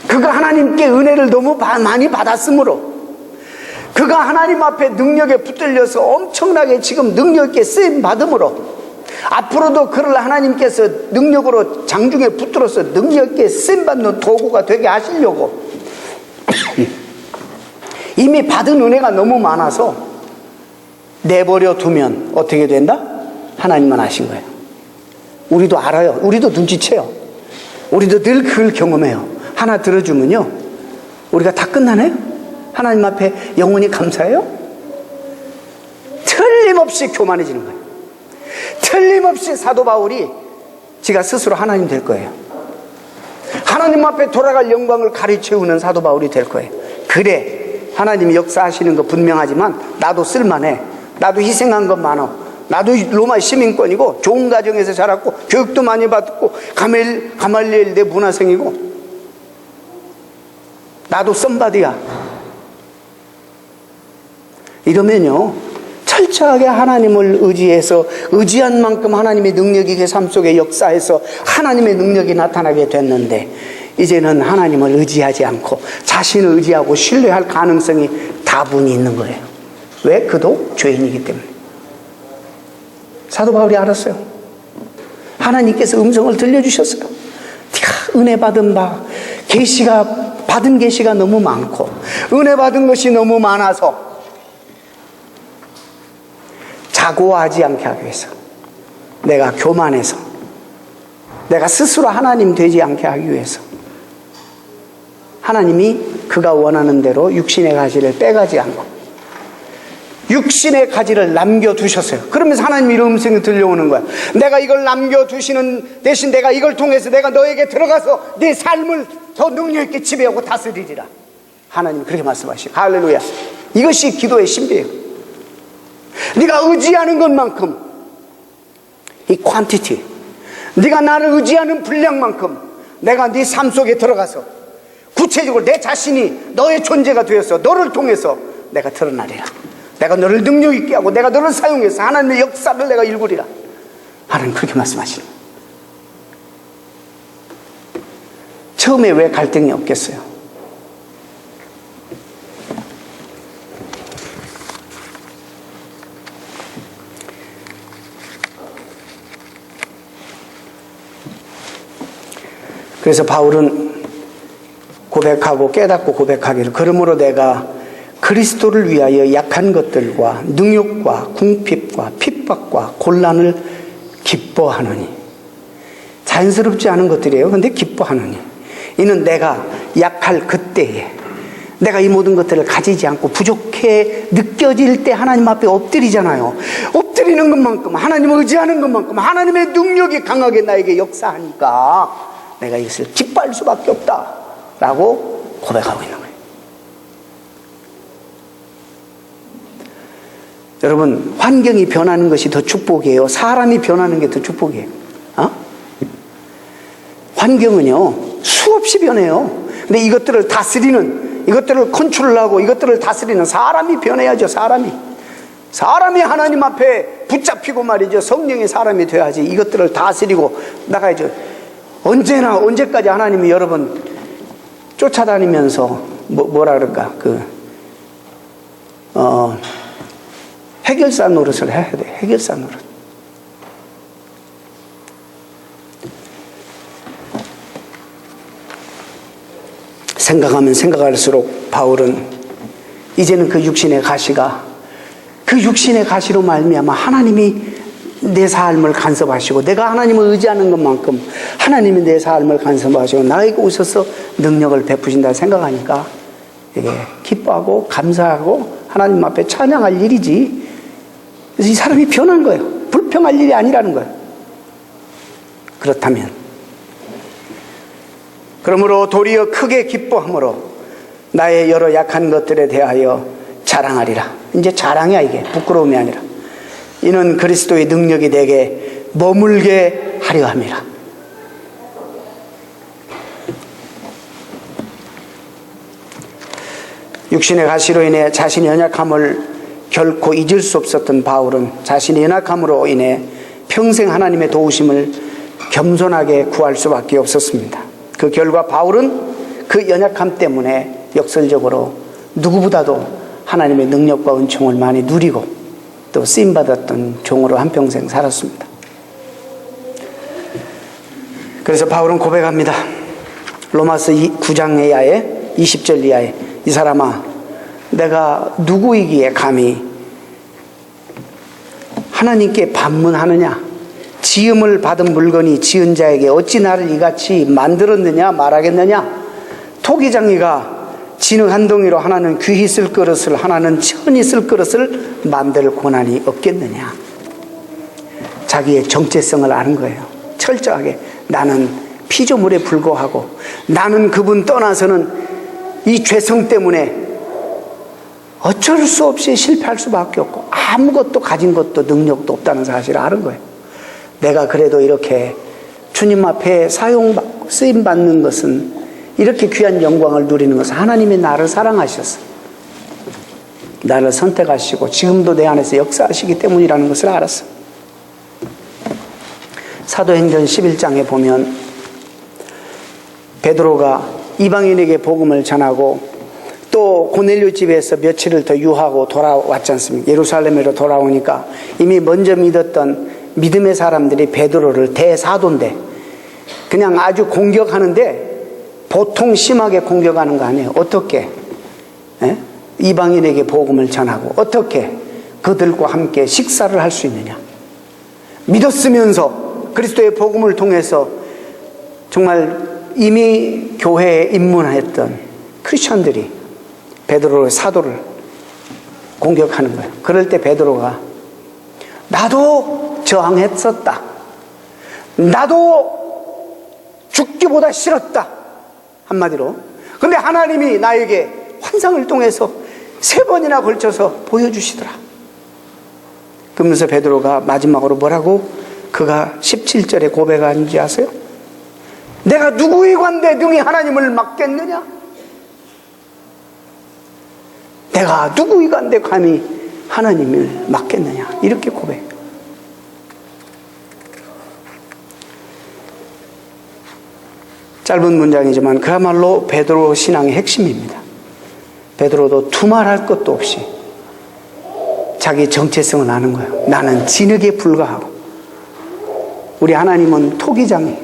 그가 하나님께 은혜를 너무 많이 받았으므로, 그가 하나님 앞에 능력에 붙들려서 엄청나게 지금 능력 있게 쓰임 받음으로, 앞으로도 그를 하나님께서 능력으로 장중에 붙들어서 능력 있게 쓰임 받는 도구가 되게 하시려고 이미 받은 은혜가 너무 많아서 내버려 두면 어떻게 된다? 하나님만 아신 거예요. 우리도 알아요. 우리도 눈치채요. 우리도 늘 그걸 경험해요. 하나 들어주면요, 우리가 다 끝나네요? 하나님 앞에 영원히 감사해요? 틀림없이 교만해지는 거예요. 틀림없이 사도 바울이 지가 스스로 하나님 될 거예요. 하나님 앞에 돌아갈 영광을 가르쳐오는 사도 바울이 될 거예요. 그래, 하나님이 역사하시는 거 분명하지만 나도 쓸만해. 나도 희생한 것 많아. 나도 로마 시민권이고 좋은 가정에서 자랐고 교육도 많이 받고 가말리엘 내 문화생이고 나도 썸바디야. 이러면요, 철저하게 하나님을 의지해서 의지한 만큼 하나님의 능력이 그 삶 속에 역사해서 하나님의 능력이 나타나게 됐는데, 이제는 하나님을 의지하지 않고 자신을 의지하고 신뢰할 가능성이 다분히 있는 거예요. 왜? 그도 죄인이기 때문에. 사도 바울이 알았어요. 하나님께서 음성을 들려주셨어요. 네가 은혜 받은 바, 받은 계시가 너무 많고 은혜 받은 것이 너무 많아서 자고하지 않게 하기 위해서, 내가 교만해서, 내가 스스로 하나님 되지 않게 하기 위해서 하나님이 그가 원하는 대로 육신의 가지를 빼가지 않고 육신의 가지를 남겨두셨어요. 그러면서 하나님이 이런 음성이 들려오는 거야. 내가 이걸 남겨두시는 대신 내가 이걸 통해서 내가 너에게 들어가서 네 삶을 더 능력 있게 지배하고 다스리리라. 하나님이 그렇게 말씀하시고, 할렐루야. 이것이 기도의 신비예요. 네가 의지하는 것만큼, 이 퀀티티, 네가 나를 의지하는 분량만큼 내가 네 삶 속에 들어가서 구체적으로 내 자신이 너의 존재가 되어서 너를 통해서 내가 드러나리라. 내가 너를 능력 있게 하고 내가 너를 사용해서 하나님의 역사를 내가 일구리라. 하나님 그렇게 말씀하시는 거예요. 처음에 왜 갈등이 없겠어요? 그래서 바울은 고백하고 깨닫고 고백하기를, 그러므로 내가 그리스도를 위하여 약한 것들과 능욕과 궁핍과 핍박과 곤란을 기뻐하느니. 자연스럽지 않은 것들이에요. 그런데 기뻐하느니, 이는 내가 약할 그때에 내가 이 모든 것들을 가지지 않고 부족해 느껴질 때 하나님 앞에 엎드리잖아요. 엎드리는 것만큼, 하나님을 의지하는 것만큼 하나님의 능력이 강하게 나에게 역사하니까 내가 이것을 기뻐할 수밖에 없다라고 고백하고 있는 거예요. 여러분, 환경이 변하는 것이 더 축복이에요? 사람이 변하는 게 더 축복이에요? 환경은요, 수없이 변해요. 근데 이것들을 다스리는, 이것들을 컨트롤하고 이것들을 다스리는 사람이 변해야죠. 사람이 하나님 앞에 붙잡히고 말이죠. 성령의 사람이 돼야지 이것들을 다스리고 나가야죠. 언제나, 언제까지 하나님이 여러분 쫓아다니면서 뭐라 그럴까, 해결사 노릇을 해야 돼. 해결사 노릇. 생각하면 생각할수록 바울은 이제는 그 육신의 가시로 말미암아 하나님이 내 삶을 간섭하시고, 내가 하나님을 의지하는 것만큼 하나님이 내 삶을 간섭하시고 나에게 오셔서 능력을 베푸신다 생각하니까 이게 기뻐하고 감사하고 하나님 앞에 찬양할 일이지, 그래서 이 사람이 변한 거예요. 불평할 일이 아니라는 거예요. 그러므로 도리어 크게 기뻐함으로 나의 여러 약한 것들에 대하여 자랑하리라. 이제 자랑이야, 이게 부끄러움이 아니라. 이는 그리스도의 능력이 내게 머물게 하려 함이라. 육신의 가시로 인해 자신의 연약함을 결코 잊을 수 없었던 바울은 자신의 연약함으로 인해 평생 하나님의 도우심을 겸손하게 구할 수밖에 없었습니다. 그 결과 바울은 그 연약함 때문에 역설적으로 누구보다도 하나님의 능력과 은총을 많이 누리고 또 쓰임받았던 종으로 한평생 살았습니다. 그래서 바울은 고백합니다. 로마서 9장 이하에 20절 이하에, 이 사람아, 내가 누구이기에 감히 하나님께 반문하느냐? 지음을 받은 물건이 지은 자에게 어찌 나를 이같이 만들었느냐 말하겠느냐? 토기장이가 진흙 한 덩이로 하나는 귀히 쓸 그릇을, 하나는 천히 쓸 그릇을 만들 고난이 없겠느냐? 자기의 정체성을 아는 거예요. 철저하게 나는 피조물에 불과하고, 나는 그분 떠나서는 이 죄성 때문에 어쩔 수 없이 실패할 수밖에 없고 아무것도 가진 것도 능력도 없다는 사실을 아는 거예요. 내가 그래도 이렇게 주님 앞에 쓰임받는 것은, 이렇게 귀한 영광을 누리는 것은 하나님이 나를 사랑하셔서 나를 선택하시고 지금도 내 안에서 역사하시기 때문이라는 것을 알았어. 사도행전 11장에 보면 베드로가 이방인에게 복음을 전하고 또 고넬료 집에서 며칠을 더 유하고 돌아왔지 않습니까? 예루살렘으로 돌아오니까 이미 먼저 믿었던 믿음의 사람들이 베드로를 대사도인데 그냥 아주 공격하는데, 보통 심하게 공격하는 거 아니에요. 어떻게 이방인에게 복음을 전하고 어떻게 그들과 함께 식사를 할 수 있느냐? 믿었으면서 그리스도의 복음을 통해서 정말 이미 교회에 입문했던 크리스천들이 베드로의 사도를 공격하는 거예요. 그럴 때 베드로가 나도 저항했었다. 나도 죽기보다 싫었다. 한마디로. 근데 하나님이 나에게 환상을 통해서 3번이나 걸쳐서 보여주시더라. 그러면서 베드로가 마지막으로 뭐라고 그가 17절에 고백하는지 아세요? 내가 누구의 관대 능히 하나님을 막겠느냐? 내가 누구의 관대 감히 하나님을 막겠느냐? 이렇게 고백. 짧은 문장이지만 그야말로 베드로 신앙의 핵심입니다. 베드로도 두말할 것도 없이 자기 정체성을 아는 거예요. 나는 진흙에 불과하고, 우리 하나님은 토기장이,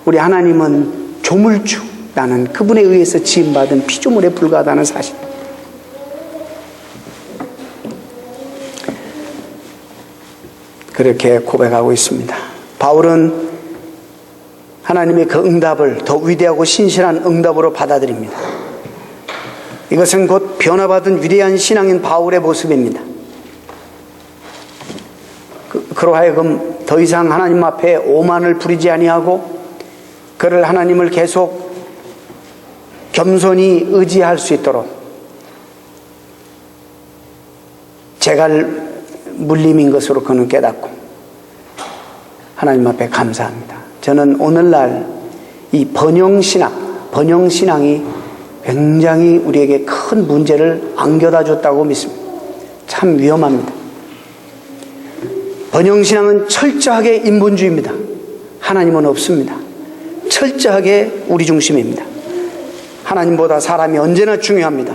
우리 하나님은 조물주, 나는 그분에 의해서 지음받은 피조물에 불과하다는 사실. 그렇게 고백하고 있습니다. 바울은 하나님의 그 응답을 더 위대하고 신실한 응답으로 받아들입니다. 이것은 곧 변화받은 위대한 신앙인 바울의 모습입니다. 그로 하여금 더 이상 하나님 앞에 오만을 부리지 아니하고 그를 하나님을 계속 겸손히 의지할 수 있도록 제갈 물림인 것으로 그는 깨닫고 하나님 앞에 감사합니다. 저는 오늘날 이 번영신앙이 굉장히 우리에게 큰 문제를 안겨다 줬다고 믿습니다. 참 위험합니다. 번영신앙은 철저하게 인본주의입니다. 하나님은 없습니다. 철저하게 우리 중심입니다. 하나님보다 사람이 언제나 중요합니다.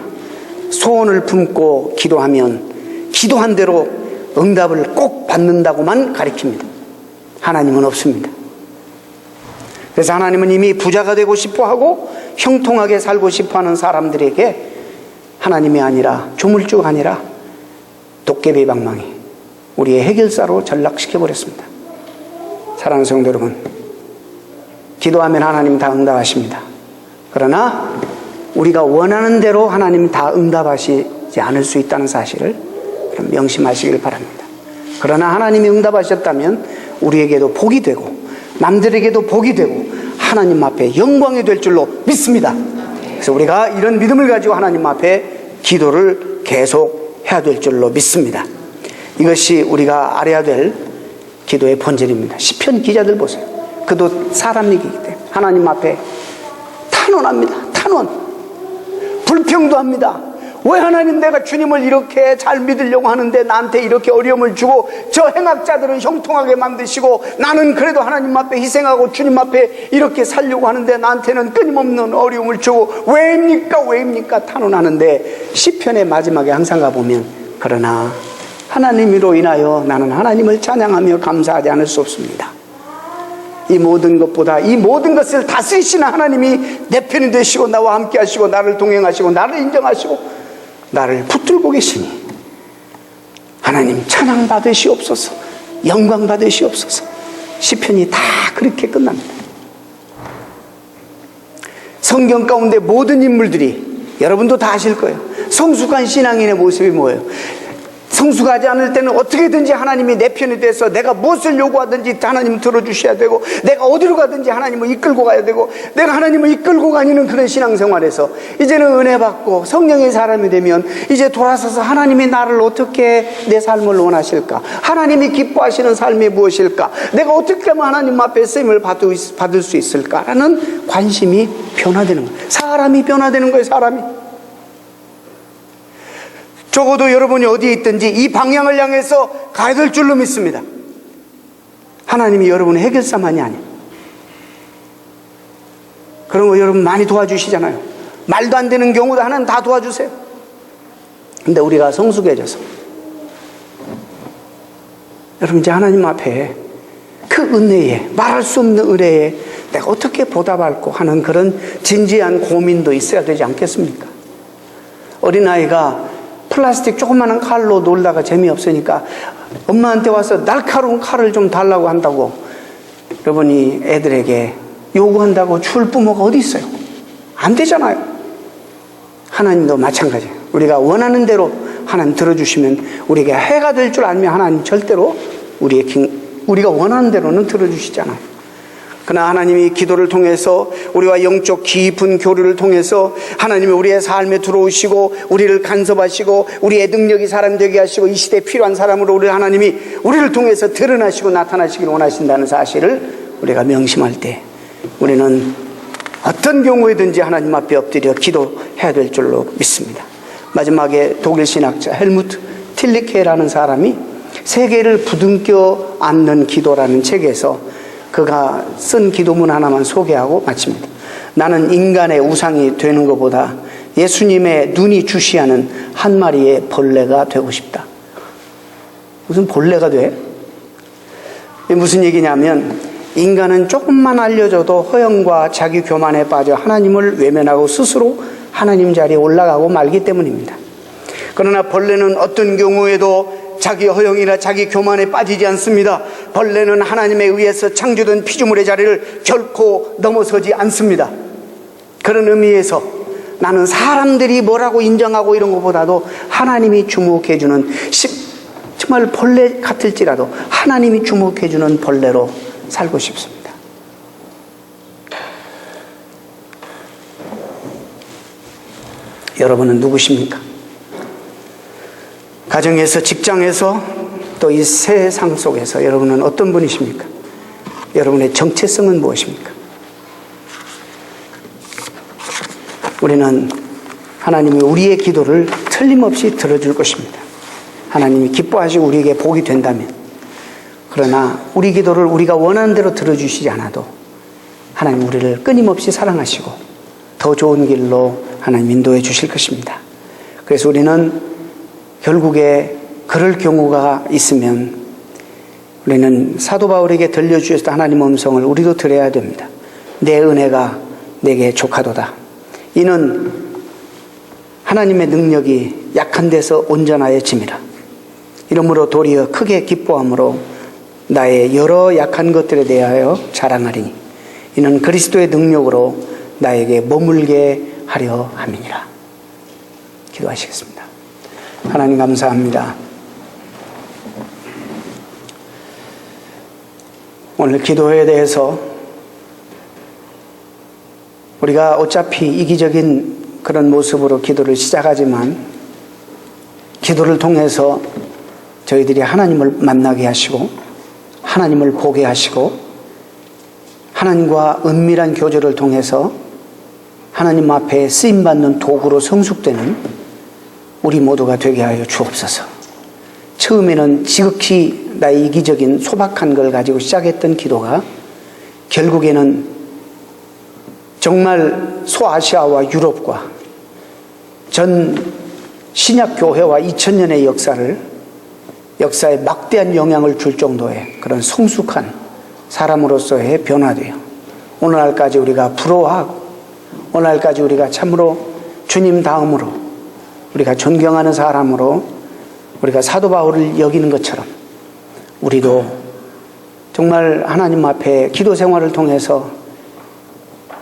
소원을 품고 기도하면 기도한 대로 응답을 꼭 받는다고만 가리킵니다. 하나님은 없습니다. 그래서 하나님은 이미 부자가 되고 싶어하고 형통하게 살고 싶어하는 사람들에게 하나님이 아니라 조물주가 아니라 도깨비 방망이 우리의 해결사로 전락시켜버렸습니다. 사랑하는 성도 여러분, 기도하면 하나님 다 응답하십니다. 그러나 우리가 원하는 대로 하나님 다 응답하시지 않을 수 있다는 사실을 명심하시길 바랍니다. 그러나 하나님이 응답하셨다면 우리에게도 복이 되고 남들에게도 복이 되고 하나님 앞에 영광이 될 줄로 믿습니다. 그래서 우리가 이런 믿음을 가지고 하나님 앞에 기도를 계속 해야 될 줄로 믿습니다. 이것이 우리가 알아야 될 기도의 본질입니다. 시편 기자들 보세요. 그도 사람 얘기이기 때문에 하나님 앞에 탄원합니다. 탄원. 불평도 합니다. 왜 하나님 내가 주님을 이렇게 잘 믿으려고 하는데 나한테 이렇게 어려움을 주고 저 행악자들은 형통하게 만드시고 나는 그래도 하나님 앞에 희생하고 주님 앞에 이렇게 살려고 하는데 나한테는 끊임없는 어려움을 주고 왜입니까 탄원하는데 시편의 마지막에 항상 가보면 그러나 하나님으로 인하여 나는 하나님을 찬양하며 감사하지 않을 수 없습니다. 이 모든 것보다 이 모든 것을 다스리시는 하나님이 내 편이 되시고 나와 함께 하시고 나를 동행하시고 나를 인정하시고 나를 붙들고 계시니 하나님 찬양 받으시옵소서, 영광 받으시옵소서. 시편이 다 그렇게 끝납니다. 성경 가운데 모든 인물들이 여러분도 다 아실 거예요. 성숙한 신앙인의 모습이 뭐예요? 성숙하지 않을 때는 어떻게든지 하나님이 내 편이 돼서 내가 무엇을 요구하든지 하나님 들어주셔야 되고 내가 어디로 가든지 하나님을 이끌고 가야 되고 내가 하나님을 이끌고 다니는 그런 신앙생활에서 이제는 은혜 받고 성령의 사람이 되면 이제 돌아서서 하나님이 나를 어떻게 내 삶을 원하실까? 하나님이 기뻐하시는 삶이 무엇일까? 내가 어떻게 하면 하나님 앞에 쓰임을 받을 수 있을까라는 관심이 변화되는 거예요. 사람이 변화되는 거예요. 사람이. 적어도 여러분이 어디에 있든지 이 방향을 향해서 가야 될 줄로 믿습니다. 하나님이 여러분의 해결사만이 아니에요. 그런 거 여러분 많이 도와주시잖아요. 말도 안 되는 경우도 하나님 다 도와주세요. 근데 우리가 성숙해져서 여러분 이제 하나님 앞에 그 은혜에 말할 수 없는 은혜에 내가 어떻게 보답할까 하는 그런 진지한 고민도 있어야 되지 않겠습니까? 어린아이가 플라스틱 조그마한 칼로 놀다가 재미없으니까 엄마한테 와서 날카로운 칼을 좀 달라고 한다고 여러분이 애들에게 요구한다고 줄 부모가 어디 있어요? 안 되잖아요. 하나님도 마찬가지예요. 우리가 원하는 대로 하나님 들어주시면 우리에게 해가 될 줄 알면 하나님 절대로 우리가 원하는 대로는 들어주시잖아요. 그러나 하나님이 기도를 통해서 우리와 영적 깊은 교류를 통해서 하나님이 우리의 삶에 들어오시고 우리를 간섭하시고 우리의 능력이 사람 되게 하시고 이 시대에 필요한 사람으로 우리를 통해서 드러나시고 나타나시길 원하신다는 사실을 우리가 명심할 때 우리는 어떤 경우에든지 하나님 앞에 엎드려 기도해야 될 줄로 믿습니다. 마지막에 독일 신학자 헬무트 틸리케라는 사람이 세계를 부둥켜 안는 기도라는 책에서 그가 쓴 기도문 하나만 소개하고 마칩니다. 나는 인간의 우상이 되는 것보다 예수님의 눈이 주시하는 한 마리의 벌레가 되고 싶다. 무슨 벌레가 돼? 무슨 얘기냐면 인간은 조금만 알려줘도 허영과 자기 교만에 빠져 하나님을 외면하고 스스로 하나님 자리에 올라가고 말기 때문입니다. 그러나 벌레는 어떤 경우에도 자기 허영이나 자기 교만에 빠지지 않습니다. 벌레는 하나님에 의해서 창조된 피조물의 자리를 결코 넘어서지 않습니다. 그런 의미에서 나는 사람들이 뭐라고 인정하고 이런 것보다도 하나님이 주목해주는 정말 벌레 같을지라도 하나님이 주목해주는 벌레로 살고 싶습니다. 여러분은 누구십니까? 가정에서, 직장에서, 또 이 세상 속에서 여러분은 어떤 분이십니까? 여러분의 정체성은 무엇입니까? 우리는 하나님이 우리의 기도를 틀림없이 들어줄 것입니다. 하나님이 기뻐하시고 우리에게 복이 된다면. 그러나 우리 기도를 우리가 원하는 대로 들어주시지 않아도 하나님 우리를 끊임없이 사랑하시고 더 좋은 길로 하나님 인도해 주실 것입니다. 그래서 우리는 결국에 그럴 경우가 있으면 우리는 사도 바울에게 들려주셨던 하나님의 음성을 우리도 들어야 됩니다. 내 은혜가 내게 족하도다. 이는 하나님의 능력이 약한 데서 온전하여 짐이라. 이러므로 도리어 크게 기뻐함으로 나의 여러 약한 것들에 대하여 자랑하리니 이는 그리스도의 능력으로 나에게 머물게 하려 함이니라. 기도하시겠습니다. 하나님 감사합니다. 오늘 기도에 대해서 우리가 어차피 이기적인 그런 모습으로 기도를 시작하지만 기도를 통해서 저희들이 하나님을 만나게 하시고 하나님을 보게 하시고 하나님과 은밀한 교제를 통해서 하나님 앞에 쓰임받는 도구로 성숙되는 우리 모두가 되게 하여 주옵소서. 처음에는 지극히 나의 이기적인 소박한 걸 가지고 시작했던 기도가 결국에는 정말 소아시아와 유럽과 전 신약교회와 2000년의 역사에 막대한 영향을 줄 정도의 그런 성숙한 사람으로서의 변화되어 오늘날까지 우리가 부러워하고 오늘날까지 우리가 참으로 주님 다음으로 우리가 존경하는 사람으로 우리가 사도 바울을 여기는 것처럼 우리도 정말 하나님 앞에 기도 생활을 통해서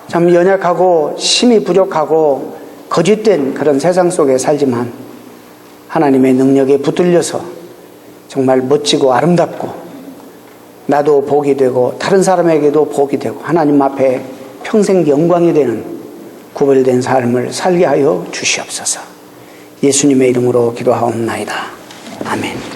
참 연약하고 힘이 부족하고 거짓된 그런 세상 속에 살지만 하나님의 능력에 붙들려서 정말 멋지고 아름답고 나도 복이 되고 다른 사람에게도 복이 되고 하나님 앞에 평생 영광이 되는 구별된 삶을 살게 하여 주시옵소서. 예수님의 이름으로 기도하옵나이다. 아멘.